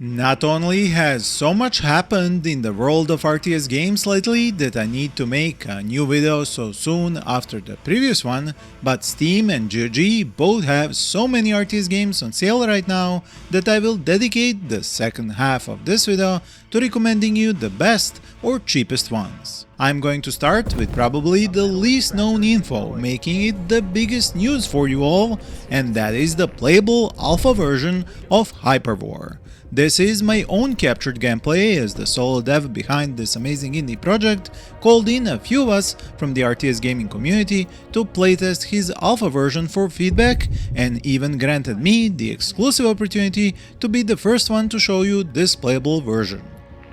Not only has so much happened in the world of RTS games lately that I need to make a new video so soon after the previous one, but Steam and GOG both have so many RTS games on sale right now that I will dedicate the second half of this video to recommending you the best or cheapest ones. I'm going to start with probably the least known info, making it the biggest news for you all, and that is the playable alpha version of Hyperwar. This is my own captured gameplay as the solo dev behind this amazing indie project called in a few of us from the RTS gaming community to playtest his alpha version for feedback and even granted me the exclusive opportunity to be the first one to show you this playable version.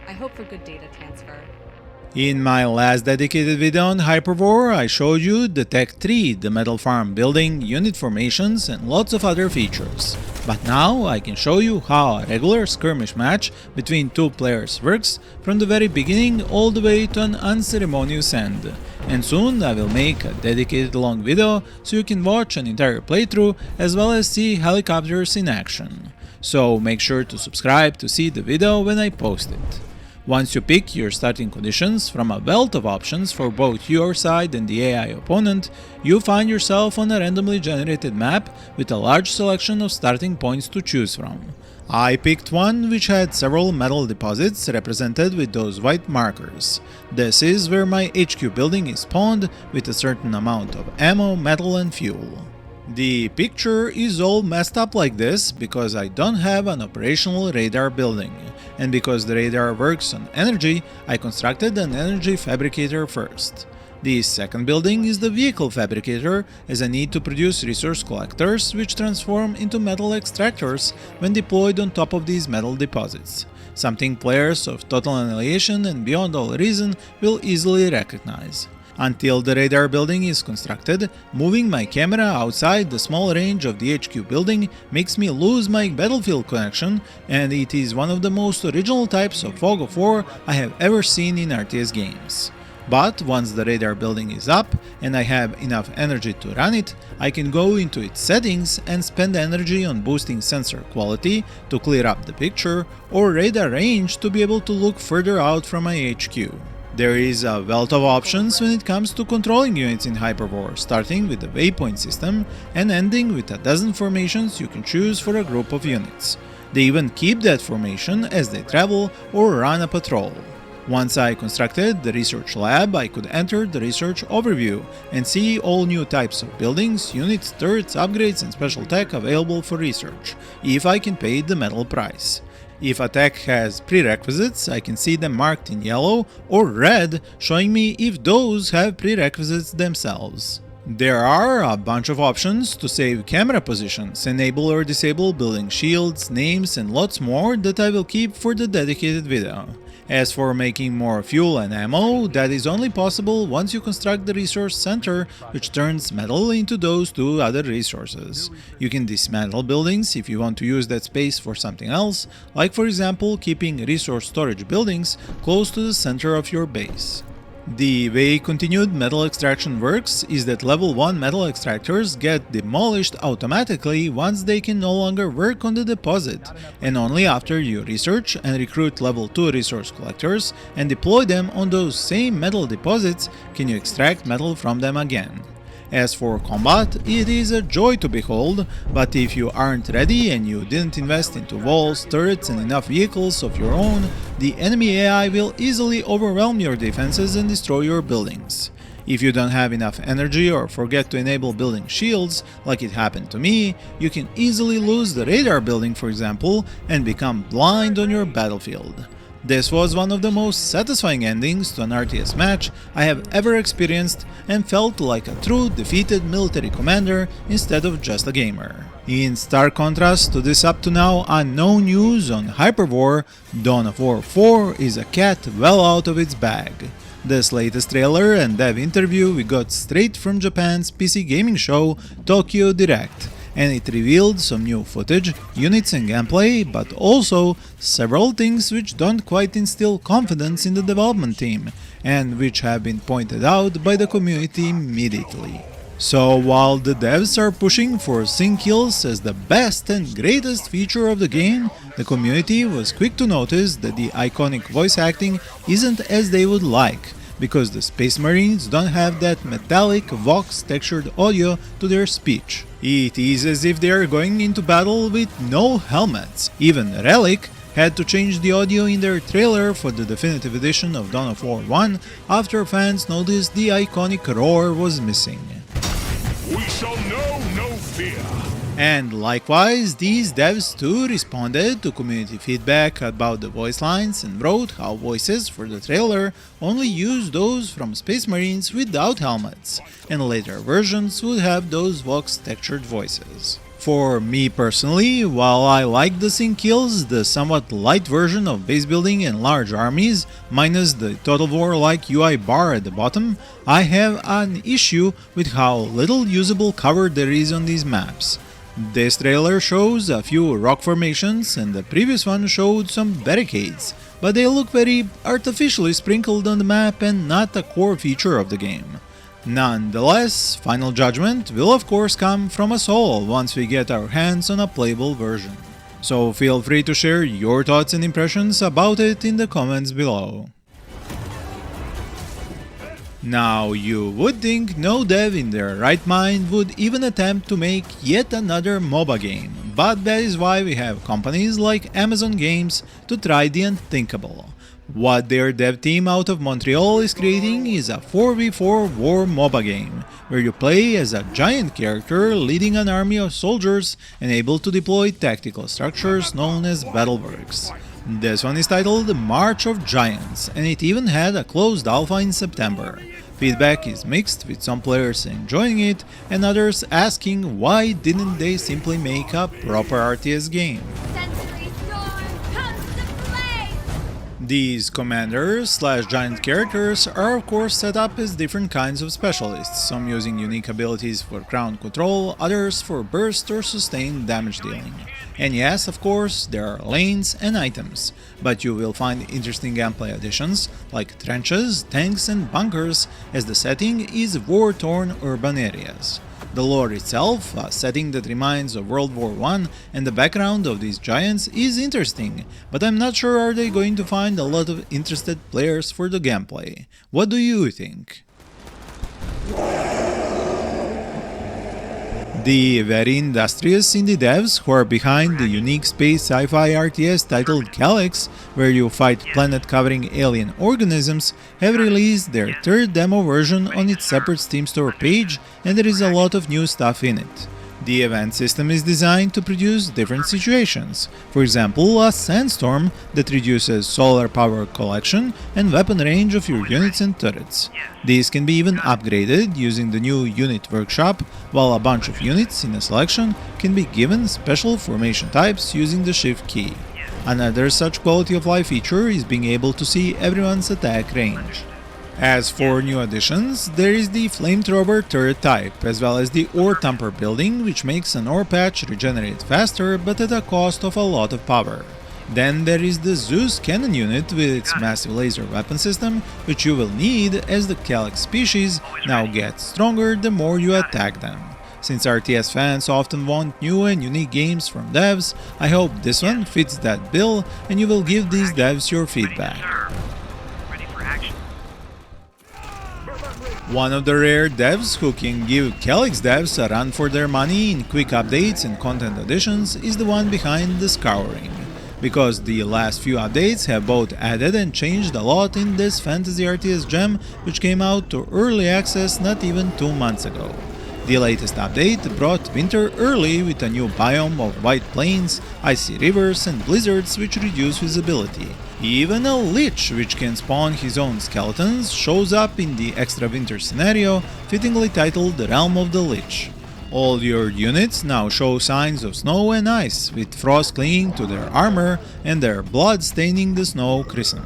I hope for good data transfer. In my last dedicated video on Hyperwar, I showed you the Tech Tree, the metal farm building, unit formations and lots of other features. But now I can show you how a regular skirmish match between two players works from the very beginning all the way to an unceremonious end. And soon I will make a dedicated long video so you can watch an entire playthrough as well as see helicopters in action. So make sure to subscribe to see the video when I post it. Once you pick your starting conditions from a wealth of options for both your side and the AI opponent, you find yourself on a randomly generated map with a large selection of starting points to choose from. I picked one which had several metal deposits represented with those white markers. This is where my HQ building is spawned with a certain amount of ammo, metal and fuel. The picture is all messed up like this because I don't have an operational radar building, and because the radar works on energy, I constructed an energy fabricator first. The second building is the vehicle fabricator, as I need to produce resource collectors which transform into metal extractors when deployed on top of these metal deposits, something players of Total Annihilation and Beyond All Reason will easily recognize. Until the radar building is constructed, moving my camera outside the small range of the HQ building makes me lose my battlefield connection, and it is one of the most original types of fog of war I have ever seen in RTS games. But once the radar building is up and I have enough energy to run it, I can go into its settings and spend energy on boosting sensor quality to clear up the picture or radar range to be able to look further out from my HQ. There is a wealth of options when it comes to controlling units in Hyperwar, starting with the waypoint system and ending with a dozen formations you can choose for a group of units. They even keep that formation as they travel or run a patrol. Once I constructed the research lab, I could enter the research overview and see all new types of buildings, units, turrets, upgrades and special tech available for research, if I can pay the metal price. If a tech has prerequisites, I can see them marked in yellow or red, showing me if those have prerequisites themselves. There are a bunch of options to save camera positions, enable or disable building shields, names and lots more that I will keep for the dedicated video. As for making more fuel and ammo, that is only possible once you construct the resource center, which turns metal into those two other resources. You can dismantle buildings if you want to use that space for something else, like for example keeping resource storage buildings close to the center of your base. The way continued metal extraction works is that level 1 metal extractors get demolished automatically once they can no longer work on the deposit, and only after you research and recruit level 2 resource collectors and deploy them on those same metal deposits can you extract metal from them again. As for combat, it is a joy to behold, but if you aren't ready and you didn't invest into walls, turrets and enough vehicles of your own, the enemy AI will easily overwhelm your defenses and destroy your buildings. If you don't have enough energy or forget to enable building shields, like it happened to me, you can easily lose the radar building for example and become blind on your battlefield. This was one of the most satisfying endings to an RTS match I have ever experienced and felt like a true defeated military commander instead of just a gamer. In stark contrast to this up to now unknown news on Hyperwar, Dawn of War 4 is a cat well out of its bag. This latest trailer and dev interview we got straight from Japan's PC gaming show Tokyo Direct, and it revealed some new footage, units and gameplay, but also several things which don't quite instill confidence in the development team, and which have been pointed out by the community immediately. So while the devs are pushing for sync kills as the best and greatest feature of the game, the community was quick to notice that the iconic voice acting isn't as they would like, because the Space Marines don't have that metallic vox textured audio to their speech. It is as if they are going into battle with no helmets. Even Relic had to change the audio in their trailer for the definitive edition of Dawn of War 1 after fans noticed the iconic roar was missing. We shall know no fear. And likewise, these devs too responded to community feedback about the voice lines and wrote how voices for the trailer only use those from Space Marines without helmets, and later versions would have those vox textured voices. For me personally, while I like the sync kills, the somewhat light version of base building and large armies, minus the Total War-like UI bar at the bottom, I have an issue with how little usable cover there is on these maps. This trailer shows a few rock formations and the previous one showed some barricades, but they look very artificially sprinkled on the map and not a core feature of the game. Nonetheless, final judgment will of course come from us all once we get our hands on a playable version. So feel free to share your thoughts and impressions about it in the comments below. Now, you would think no dev in their right mind would even attempt to make yet another MOBA game, but that is why we have companies like Amazon Games to try the unthinkable. What their dev team out of Montreal is creating is a 4v4 war MOBA game, where you play as a giant character leading an army of soldiers and able to deploy tactical structures known as battleworks. This one is titled March of Giants, and it even had a closed alpha in September. Feedback is mixed, with some players enjoying it and others asking why didn't they simply make a proper RTS game. These commanders/giant characters are of course set up as different kinds of specialists, some using unique abilities for ground control, others for burst or sustained damage dealing. And yes, of course, there are lanes and items, but you will find interesting gameplay additions like trenches, tanks and bunkers, as the setting is war-torn urban areas. The lore itself, a setting that reminds of World War I, and the background of these giants is interesting, but I'm not sure are they going to find a lot of interested players for the gameplay. What do you think? The very industrious indie devs who are behind the unique space sci-fi RTS titled Calyx, where you fight planet-covering alien organisms, have released their third demo version on its separate Steam store page, and there is a lot of new stuff in it. The event system is designed to produce different situations, for example a sandstorm that reduces solar power collection and weapon range of your units and turrets. These can be even upgraded using the new unit workshop, while a bunch of units in a selection can be given special formation types using the shift key. Another such quality of life feature is being able to see everyone's attack range. As for new additions, there is the flamethrower turret type, as well as the ore thumper building, which makes an ore patch regenerate faster but at a cost of a lot of power. Then there is the Zeus cannon unit with its massive laser weapon system, which you will need as the Calyx species now gets stronger the more you attack them. Since RTS fans often want new and unique games from devs, I hope this one fits that bill and you will give these devs your feedback. One of the rare devs who can give Calyx devs a run for their money in quick updates and content additions is the one behind the Scouring, because the last few updates have both added and changed a lot in this fantasy RTS gem, which came out to early access not even 2 months ago. The latest update brought winter early with a new biome of white plains, icy rivers and blizzards which reduce visibility. Even a lich which can spawn his own skeletons shows up in the extra winter scenario, fittingly titled The Realm of the Lich. All your units now show signs of snow and ice, with frost clinging to their armor and their blood staining the snow crimson.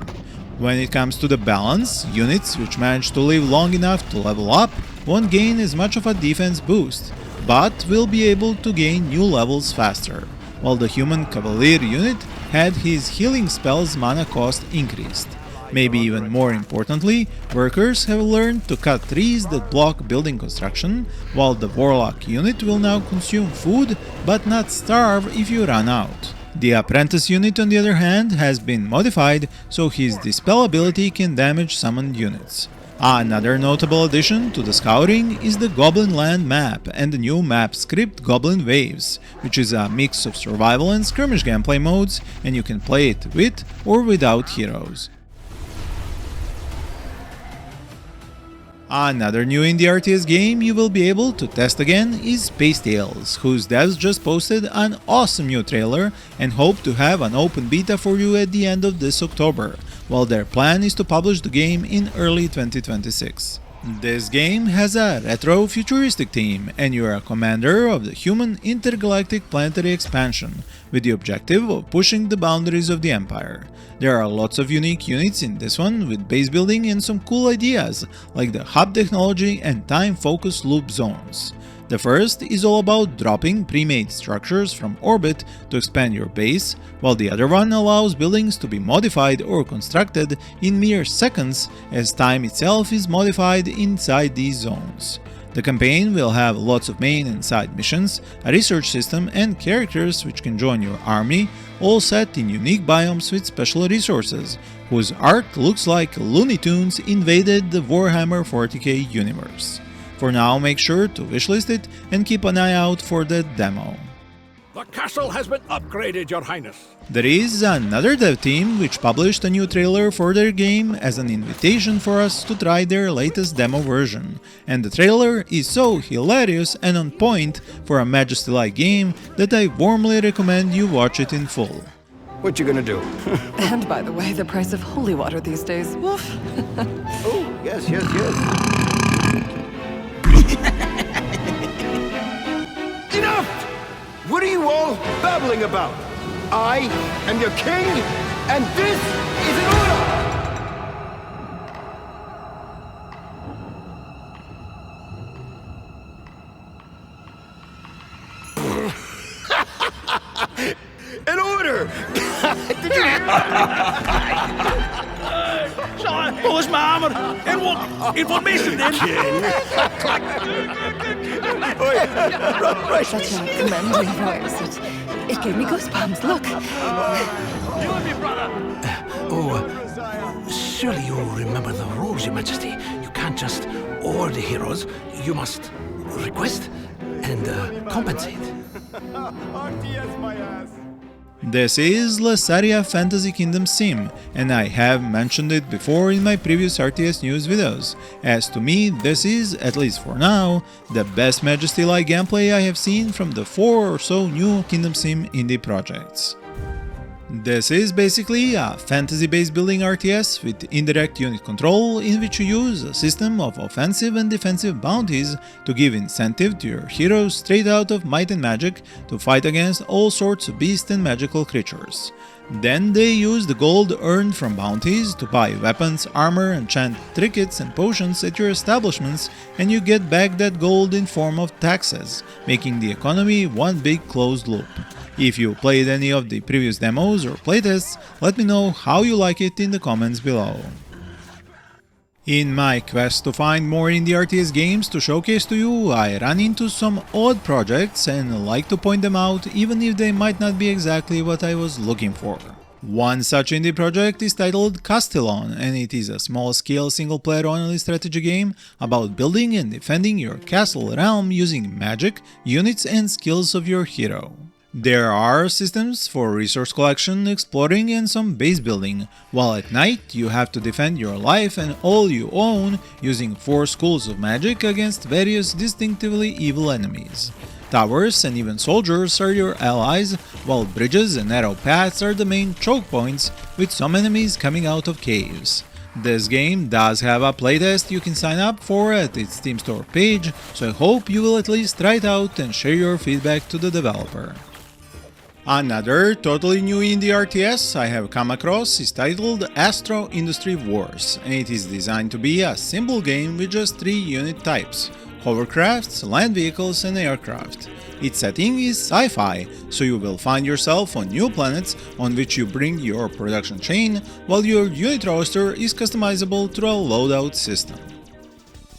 When it comes to the balance, units which manage to live long enough to level up won't gain as much of a defense boost, but will be able to gain new levels faster, while the human cavalier unit had his healing spell's mana cost increased. Maybe even more importantly, workers have learned to cut trees that block building construction, while the Warlock unit will now consume food but not starve if you run out. The Apprentice unit, on the other hand, has been modified so his Dispel ability can damage summoned units. Another notable addition to the Scouring is the Goblin Land map and the new map script Goblin Waves, which is a mix of survival and skirmish gameplay modes, and you can play it with or without heroes. Another new indie RTS game you will be able to test again is Space Tales, whose devs just posted an awesome new trailer and hope to have an open beta for you at the end of this October, while their plan is to publish the game in early 2026. This game has a retro-futuristic theme, and you are a commander of the human intergalactic planetary expansion, with the objective of pushing the boundaries of the Empire. There are lots of unique units in this one, with base building and some cool ideas, like the hub technology and time-focused loop zones. The first is all about dropping pre-made structures from orbit to expand your base, while the other one allows buildings to be modified or constructed in mere seconds, as time itself is modified inside these zones. The campaign will have lots of main and side missions, a research system, and characters which can join your army, all set in unique biomes with special resources, whose art looks like Looney Tunes invaded the Warhammer 40k universe. For now, make sure to wishlist it and keep an eye out for the demo. The castle has been upgraded, Your Highness. There is another dev team which published a new trailer for their game as an invitation for us to try their latest demo version, and the trailer is so hilarious and on point for a Majesty-like game that I warmly recommend you watch it in full. What you gonna do? And by the way, the price of holy water these days, woof. Oh, yes. Enough! What are you all babbling about? I am your king, and this is an order! An order! Did you hear that? What was my armor? And what information then? Such a commanding voice. It gave me goosebumps, look. You and me, brother. Surely you remember the rules, Your Majesty. You can't just order heroes. You must request and compensate. RTS my ass. This is Lessaria Fantasy Kingdom Sim, and I have mentioned it before in my previous RTS news videos, as to me this is, at least for now, the best Majesty-like gameplay I have seen from the 4 or so new Kingdom Sim indie projects. This is basically a fantasy-based building RTS with indirect unit control, in which you use a system of offensive and defensive bounties to give incentive to your heroes straight out of Might and Magic to fight against all sorts of beasts and magical creatures. Then they use the gold earned from bounties to buy weapons, armor, enchant trinkets and potions at your establishments, and you get back that gold in form of taxes, making the economy one big closed loop. If you played any of the previous demos or playtests, let me know how you like it in the comments below. In my quest to find more indie RTS games to showcase to you, I ran into some odd projects and like to point them out even if they might not be exactly what I was looking for. One such indie project is titled Castillon, and it is a small-scale single-player online strategy game about building and defending your castle realm using magic, units and skills of your hero. There are systems for resource collection, exploring and some base building, while at night you have to defend your life and all you own using 4 schools of magic against various distinctively evil enemies. Towers and even soldiers are your allies, while bridges and narrow paths are the main choke points, with some enemies coming out of caves. This game does have a playtest you can sign up for at its Steam store page, so I hope you will at least try it out and share your feedback to the developer. Another totally new indie RTS I have come across is titled Astro Industry Wars, and it is designed to be a simple game with just 3 unit types: hovercrafts, land vehicles and aircraft. Its setting is sci-fi, so you will find yourself on new planets on which you bring your production chain, while your unit roster is customizable through a loadout system.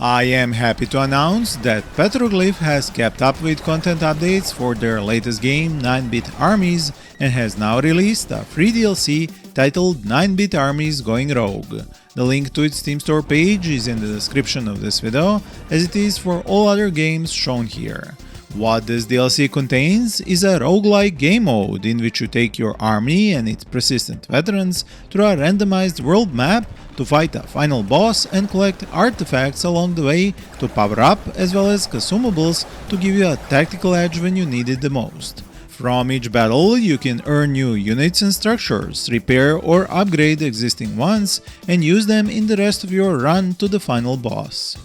I am happy to announce that Petroglyph has kept up with content updates for their latest game 9-bit Armies and has now released a free DLC titled 9-bit Armies Going Rogue. The link to its Steam store page is in the description of this video, as it is for all other games shown here. What this DLC contains is a roguelike game mode in which you take your army and its persistent veterans through a randomized world map to fight a final boss and collect artifacts along the way to power up, as well as consumables to give you a tactical edge when you need it the most. From each battle you can earn new units and structures, repair or upgrade existing ones, and use them in the rest of your run to the final boss.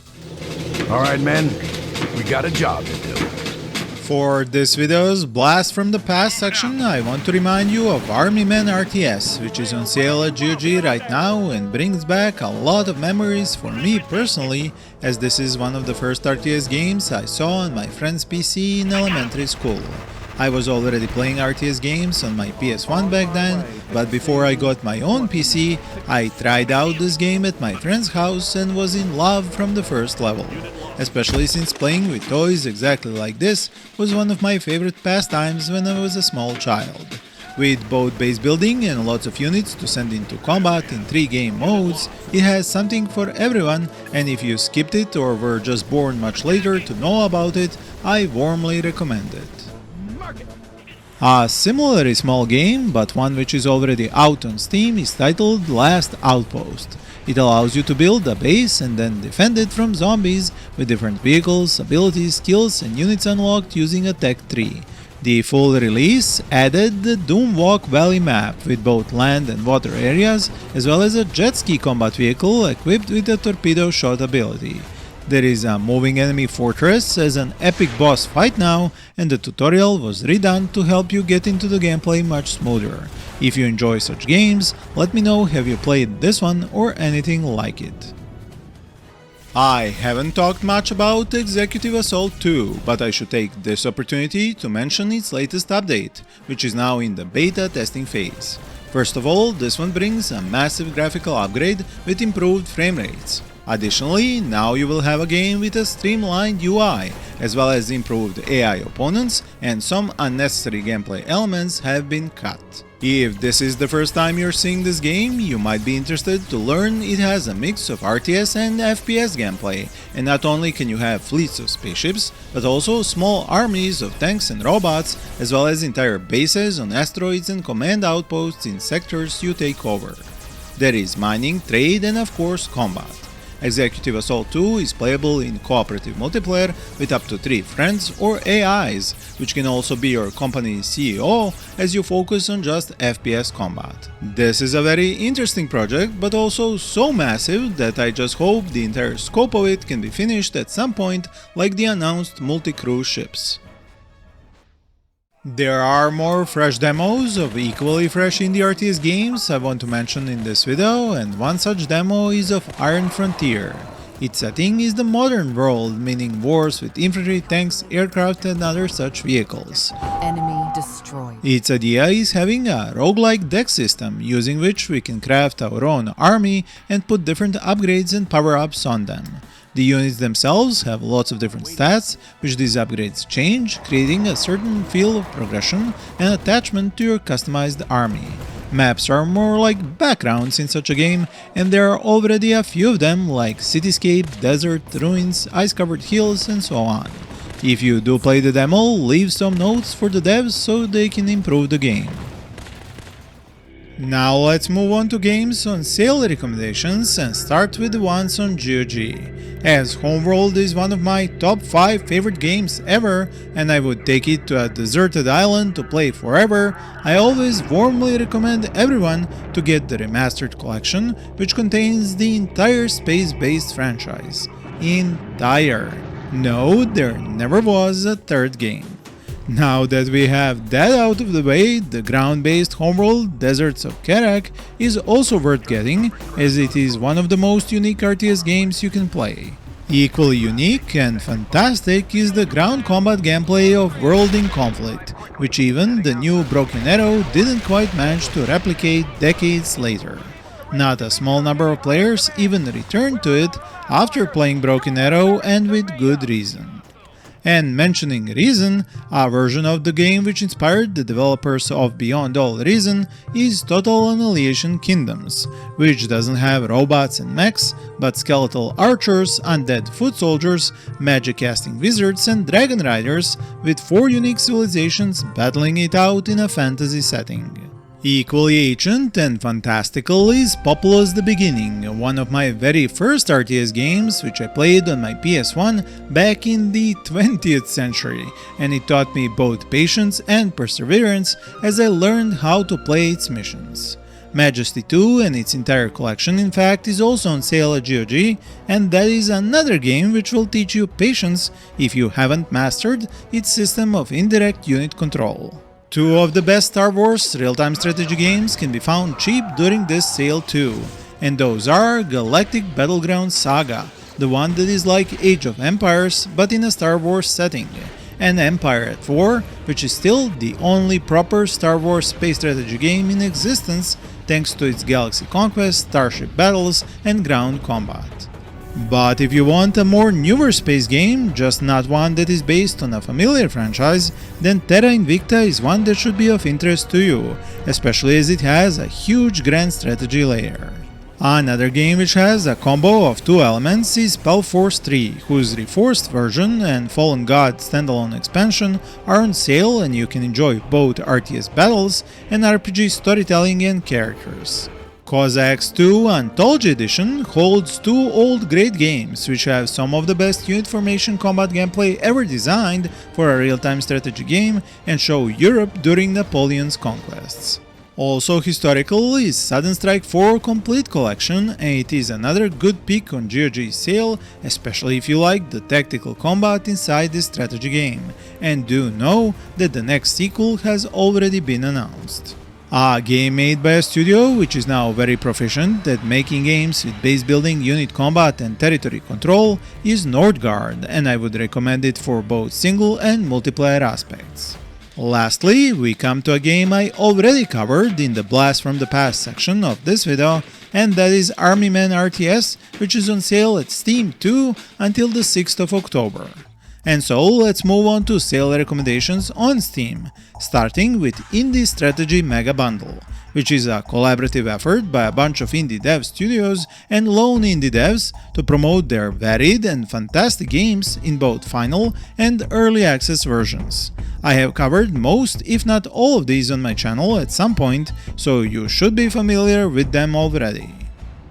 Alright, men, we got a job to do. For this video's Blast from the Past section, I want to remind you of Men RTS, which is on sale at GOG right now and brings back a lot of memories for me personally, as this is one of the first RTS games I saw on my friend's PC in elementary school. I was already playing RTS games on my PS1 back then, but before I got my own PC, I tried out this game at my friend's house and was in love from the first level. Especially since playing with toys exactly like this was one of my favorite pastimes when I was a small child. With both base building and lots of units to send into combat in 3 game modes, it has something for everyone, and if you skipped it or were just born much later to know about it, I warmly recommend it. A similarly small game, but one which is already out on Steam, is titled Last Outpost. It allows you to build a base and then defend it from zombies with different vehicles, abilities, skills and units unlocked using a tech tree. The full release added the Doomwalk Valley map with both land and water areas, as well as a jet ski combat vehicle equipped with a torpedo shot ability. There is a moving enemy fortress as an epic boss fight now, and the tutorial was redone to help you get into the gameplay much smoother. If you enjoy such games, let me know have you played this one or anything like it. I haven't talked much about Executive Assault 2, but I should take this opportunity to mention its latest update, which is now in the beta testing phase. First of all, this one brings a massive graphical upgrade with improved frame rates. Additionally, now you will have a game with a streamlined UI, as well as improved AI opponents, and some unnecessary gameplay elements have been cut. If this is the first time you're seeing this game, you might be interested to learn it has a mix of RTS and FPS gameplay, and not only can you have fleets of spaceships, but also small armies of tanks and robots, as well as entire bases on asteroids and command outposts in sectors you take over. There is mining, trade and of course combat. Executive Assault 2 is playable in cooperative multiplayer with up to 3 friends or AIs, which can also be your company's CEO as you focus on just FPS combat. This is a very interesting project, but also so massive that I just hope the entire scope of it can be finished at some point, like the announced multi-crew ships. There are more fresh demos of equally fresh indie RTS games I want to mention in this video, and one such demo is of Iron Frontier. Its setting is the modern world, meaning wars with infantry, tanks, aircraft and other such vehicles. Enemy destroyed. Its idea is having a roguelike deck system, using which we can craft our own army and put different upgrades and power-ups on them. The units themselves have lots of different stats, which these upgrades change, creating a certain feel of progression and attachment to your customized army. Maps are more like backgrounds in such a game, and there are already a few of them like cityscape, desert, ruins, ice-covered hills and so on. If you do play the demo, leave some notes for the devs so they can improve the game. Now let's move on to games on sale recommendations and start with the ones on GOG. As Homeworld is one of my top 5 favorite games ever and I would take it to a deserted island to play forever, I always warmly recommend everyone to get the Remastered collection, which contains the entire space-based franchise. Entire. No, there never was a third game. Now that we have that out of the way, the ground-based Homeworld Deserts of Kharak is also worth getting, as it is one of the most unique RTS games you can play. Equally unique and fantastic is the ground combat gameplay of World in Conflict, which even the new Broken Arrow didn't quite manage to replicate decades later. Not a small number of players even returned to it after playing Broken Arrow, and with good reason. And mentioning reason, a version of the game which inspired the developers of Beyond All Reason is Total Annihilation Kingdoms, which doesn't have robots and mechs, but skeletal archers, undead foot soldiers, magic casting wizards and dragon riders, with 4 unique civilizations battling it out in a fantasy setting. Equally ancient and fantastical is Populous the Beginning, one of my very first RTS games which I played on my PS1 back in the 20th century, and it taught me both patience and perseverance as I learned how to play its missions. Majesty 2 and its entire collection in fact is also on sale at GOG, and that is another game which will teach you patience if you haven't mastered its system of indirect unit control. 2 of the best Star Wars real-time strategy games can be found cheap during this sale too, and those are Galactic Battlegrounds Saga, the one that is like Age of Empires but in a Star Wars setting, and Empire at War, which is still the only proper Star Wars space strategy game in existence thanks to its galaxy conquest, starship battles and ground combat. But if you want a more newer space game, just not one that is based on a familiar franchise, then Terra Invicta is one that should be of interest to you, especially as it has a huge grand strategy layer. Another game which has a combo of 2 elements is Spellforce 3, whose Reforced version and Fallen God standalone expansion are on sale, and you can enjoy both RTS battles and RPG storytelling and characters. Cossacks 2 Anthology Edition holds 2 old great games which have some of the best unit formation combat gameplay ever designed for a real-time strategy game and show Europe during Napoleon's conquests. Also historical is Sudden Strike 4 Complete Collection, and it is another good pick on GOG sale, especially if you like the tactical combat inside this strategy game, and do know that the next sequel has already been announced. A game made by a studio which is now very proficient at making games with base building, unit combat and territory control is Northgard, and I would recommend it for both single and multiplayer aspects. Lastly, we come to a game I already covered in the Blast from the Past section of this video, and that is Men RTS, which is on sale at Steam too until the 6th of October. And so let's move on to sale recommendations on Steam, starting with Indie Strategy Mega Bundle, which is a collaborative effort by a bunch of indie dev studios and lone indie devs to promote their varied and fantastic games in both final and early access versions. I have covered most, if not all of these on my channel at some point, so you should be familiar with them already.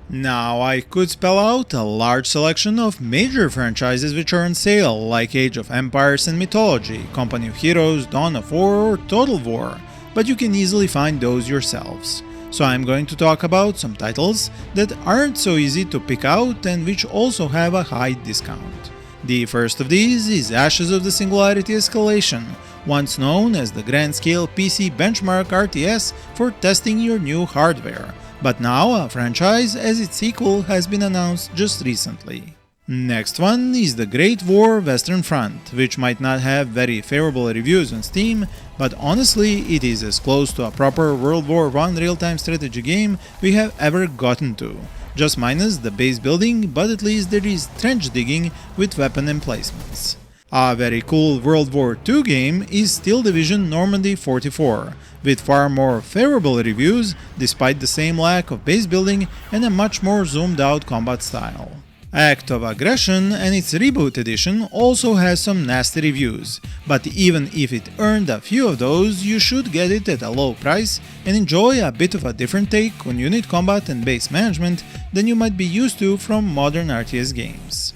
Now I could spell out a large selection of major franchises which are on sale, like Age of Empires and Mythology, Company of Heroes, Dawn of War or Total War, but you can easily find those yourselves. So I'm going to talk about some titles that aren't so easy to pick out and which also have a high discount. The first of these is Ashes of the Singularity Escalation, once known as the grand-scale PC benchmark RTS for testing your new hardware, but now a franchise as its sequel has been announced just recently. Next one is The Great War Western Front, which might not have very favorable reviews on Steam, but honestly it is as close to a proper World War I real-time strategy game we have ever gotten to, just minus the base building, but at least there is trench digging with weapon emplacements. A very cool World War II game is Steel Division Normandy 44, with far more favorable reviews despite the same lack of base building and a much more zoomed out combat style. Act of Aggression and its Reboot edition also has some nasty reviews, but even if it earned a few of those, you should get it at a low price and enjoy a bit of a different take on unit combat and base management than you might be used to from modern RTS games.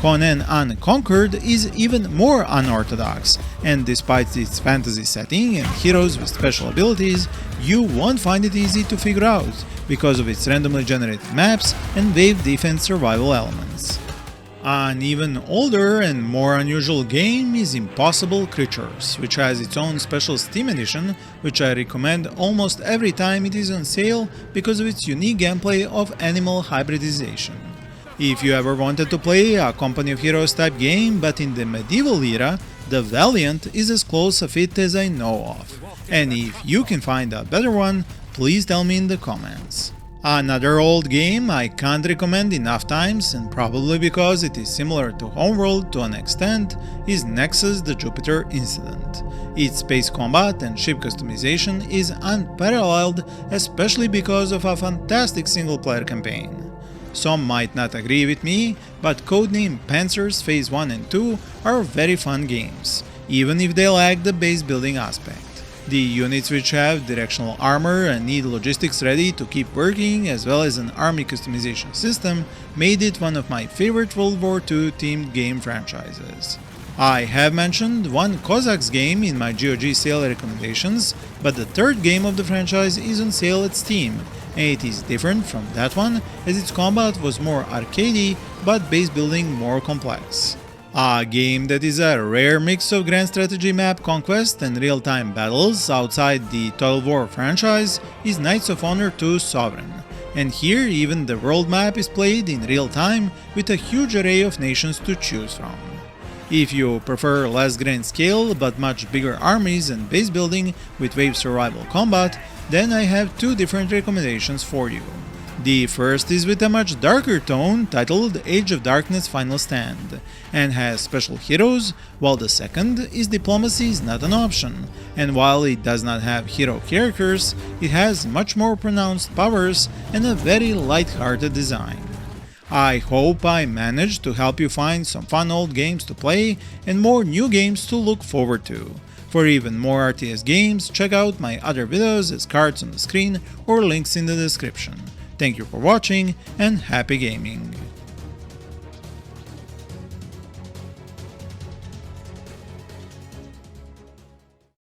Conan Unconquered is even more unorthodox, and despite its fantasy setting and heroes with special abilities, you won't find it easy to figure out because of its randomly generated maps and wave defense survival elements. An even older and more unusual game is Impossible Creatures, which has its own special Steam edition, which I recommend almost every time it is on sale because of its unique gameplay of animal hybridization. If you ever wanted to play a Company of Heroes type game but in the medieval era, the Valiant is as close a fit as I know of. And if you can find a better one, please tell me in the comments. Another old game I can't recommend enough times, and probably because it is similar to Homeworld to an extent, is Nexus: The Jupiter Incident. Its space combat and ship customization is unparalleled, especially because of a fantastic single-player campaign. Some might not agree with me, but codename Panzers Phase 1 and 2 are very fun games, even if they lack the base building aspect. The units which have directional armor and need logistics ready to keep working, as well as an army customization system, made it one of my favorite World War II themed game franchises. I have mentioned one Cossacks game in my GOG sale recommendations, but the third game of the franchise is on sale at Steam, and it is different from that one as its combat was more arcadey but base building more complex. A game that is a rare mix of grand strategy map conquest and real-time battles outside the Total War franchise is Knights of Honor 2 Sovereign, and here even the world map is played in real time with a huge array of nations to choose from. If you prefer less grand scale but much bigger armies and base building with wave survival combat, then I have two different recommendations for you. The first is with a much darker tone titled Age of Darkness Final Stand, and has special heroes, while the second is Diplomacy is not an option, and while it does not have hero characters, it has much more pronounced powers and a very light-hearted design. I hope I managed to help you find some fun old games to play and more new games to look forward to. For even more RTS games, check out my other videos as cards on the screen or links in the description. Thank you for watching and happy gaming!